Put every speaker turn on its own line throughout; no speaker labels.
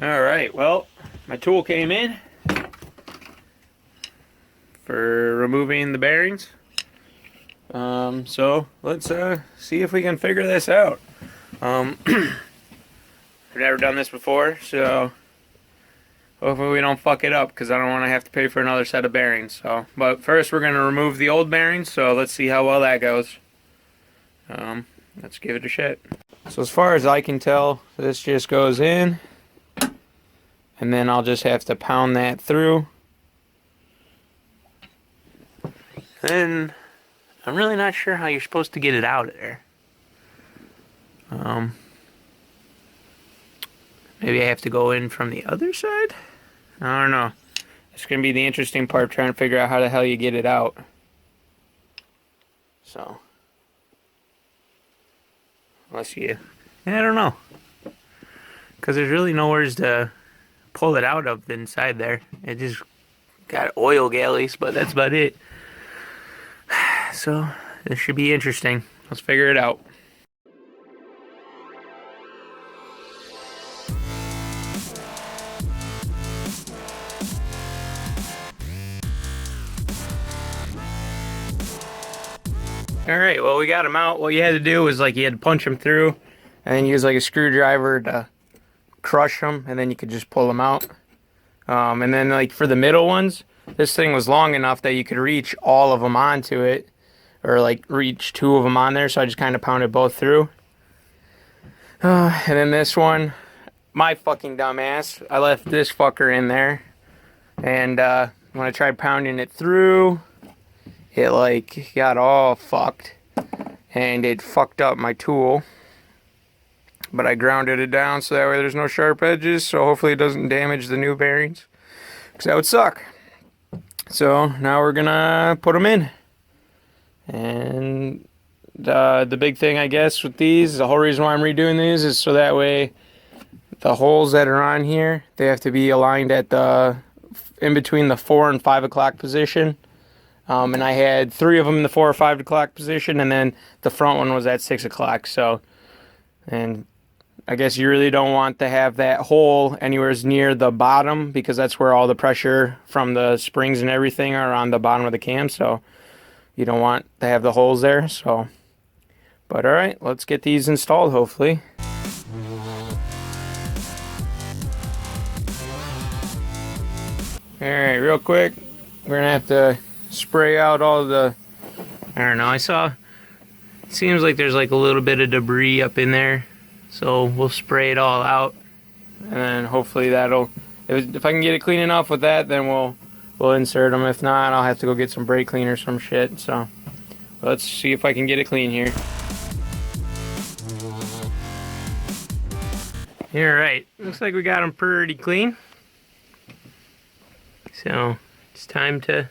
Alright, well, my tool came in for removing the bearings. So let's see if we can figure this out. I've never done this before, so hopefully we don't fuck it up because I don't want to have to pay for another set of bearings. So, but first we're going to remove the old bearings, so let's see how well that goes. Let's give it a shot. So as far as I can tell, this just goes in, and then I'll just have to pound that through. Then I'm really not sure how you're supposed to get it out of there. Maybe I have to go in from the other side? I don't know. It's going to be the interesting part, trying to figure out how the hell you get it out. So, unless you... I don't know. Because there's really nowhere to pull it out of inside there. It just got oil galleys, but that's about it. So, this should be interesting. Let's figure it out. Alright, well we got them out. What you had to do was like you had to punch them through and then use like a screwdriver to crush them, and then you could just pull them out. And then like for the middle ones, this thing was long enough that you could reach all of them onto it, or like reach two of them on there, so I just kind of pounded both through. And then this one, my fucking dumbass, I left this fucker in there, and when I tried pounding it through, it like got all fucked, and it fucked up my tool. But I grounded it down so that way there's no sharp edges, so hopefully it doesn't damage the new bearings, because that would suck. So now we're gonna put them in. And the big thing, I guess, with these, the whole reason why I'm redoing these is so that way the holes that are on here, they have to be aligned at the in between the 4 and 5 o'clock position. And I had 3 of them in the 4 or 5 o'clock position, and then the front one was at 6 o'clock. So, and I guess you really don't want to have that hole anywhere near the bottom, because that's where all the pressure from the springs and everything are on the bottom of the cam. So you don't want to have the holes there. So, but all right, let's get these installed, hopefully. All right, real quick, we're gonna have to spray out all the, I don't know, it seems like there's like a little bit of debris up in there, so we'll spray it all out, and then hopefully that'll, if I can get it clean enough with that, then we'll insert them. If not, I'll have to go get some brake cleaner or some shit. So let's see if I can get it clean here. Alright, looks like we got them pretty clean, so it's time to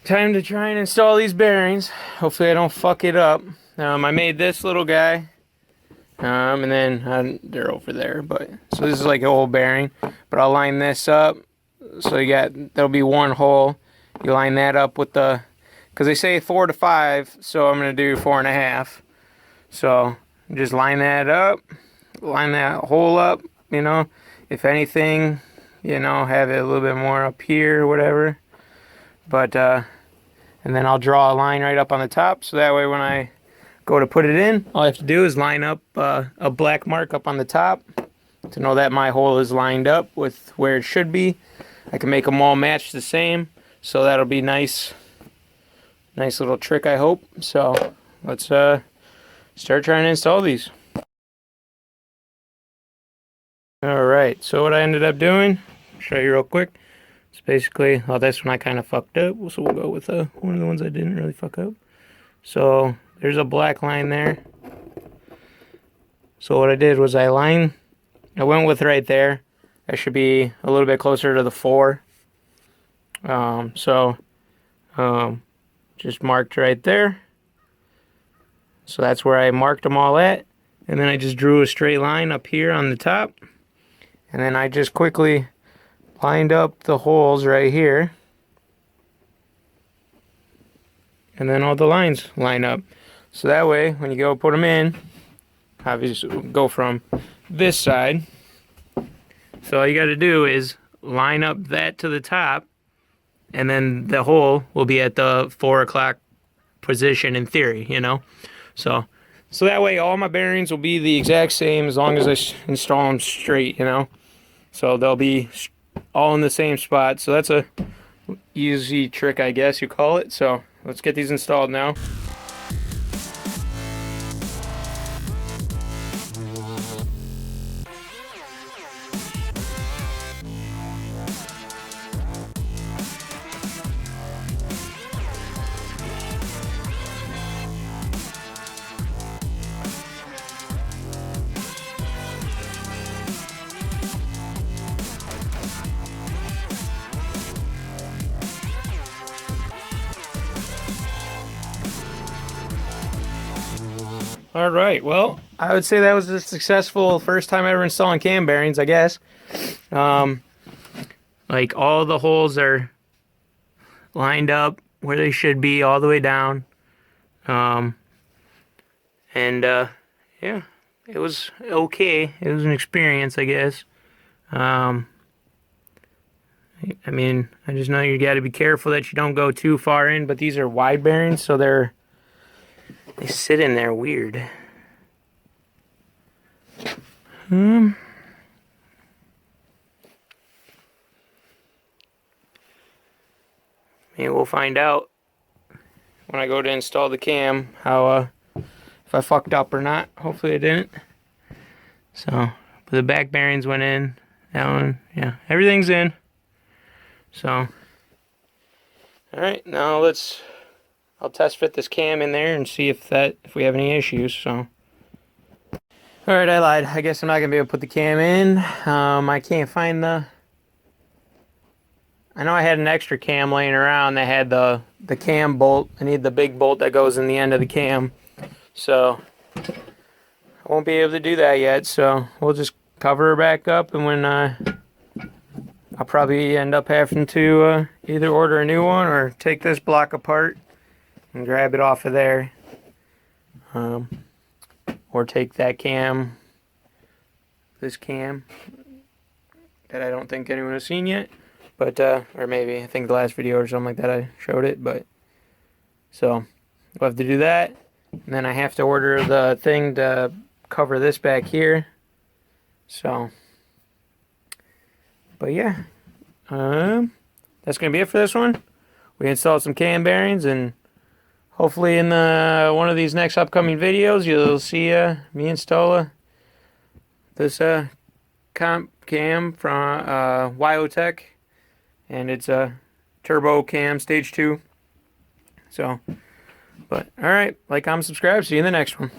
try and install these bearings. Hopefully I don't fuck it up. I made this little guy, and then they're over there, but so this is like an old bearing, but I'll line this up. So there'll be one hole. You line that up with the, because they say 4 to 5, so I'm gonna do 4.5. So just line that up, line that hole up, you know, if anything, you know, have it a little bit more up here or whatever. But, and then I'll draw a line right up on the top, so that way when I go to put it in, all I have to do is line up a black mark up on the top to know that my hole is lined up with where it should be. I can make them all match the same, so that'll be nice little trick, I hope. So let's start trying to install these. Alright, so what I ended up doing, I'll show you real quick. It's basically, well, this one I kind of fucked up, so we'll go with one of the ones I didn't really fuck up. So there's a black line there. So what I did was I went with right there. That should be a little bit closer to the 4. Just marked right there. So that's where I marked them all at. And then I just drew a straight line up here on the top. And then I just quickly lined up the holes right here. And then all the lines line up. So that way, when you go put them in, obviously we'll go from this side. So all you got to do is line up that to the top, and then the hole will be at the 4 o'clock position in theory, you know? So that way all my bearings will be the exact same as long as I install them straight, you know? So they'll be all in the same spot. So that's a easy trick, I guess you call it. So let's get these installed now. All right, well, I would say that was a successful first time ever installing cam bearings, I guess. Like all the holes are lined up where they should be all the way down. Yeah, it was okay. It was an experience, I guess. I mean, I just know you got to be careful that you don't go too far in, but these are wide bearings, so they sit in there weird. Maybe we'll find out when I go to install the cam how if I fucked up or not. Hopefully I didn't. So, but the back bearings went in. That one, yeah, everything's in. So, all right, now I'll test fit this cam in there and see if we have any issues. So, all right, I lied. I guess I'm not gonna be able to put the cam in. I can't find I know I had an extra cam laying around that had the cam bolt. I need the big bolt that goes in the end of the cam. So I won't be able to do that yet. So we'll just cover her back up, and when I'll probably end up having to either order a new one or take this block apart and grab it off of there. Or take that cam, this cam, that I don't think anyone has seen yet. But, or maybe, I think the last video or something like that I showed it, but, so, we'll have to do that, and then I have to order the thing to cover this back here, so, but yeah, that's going to be it for this one. We installed some cam bearings, and hopefully in one of these next upcoming videos, you'll see me install this cam from Wyotech. And it's a turbo cam stage 2. So, but all right, like, comment, subscribe. See you in the next one.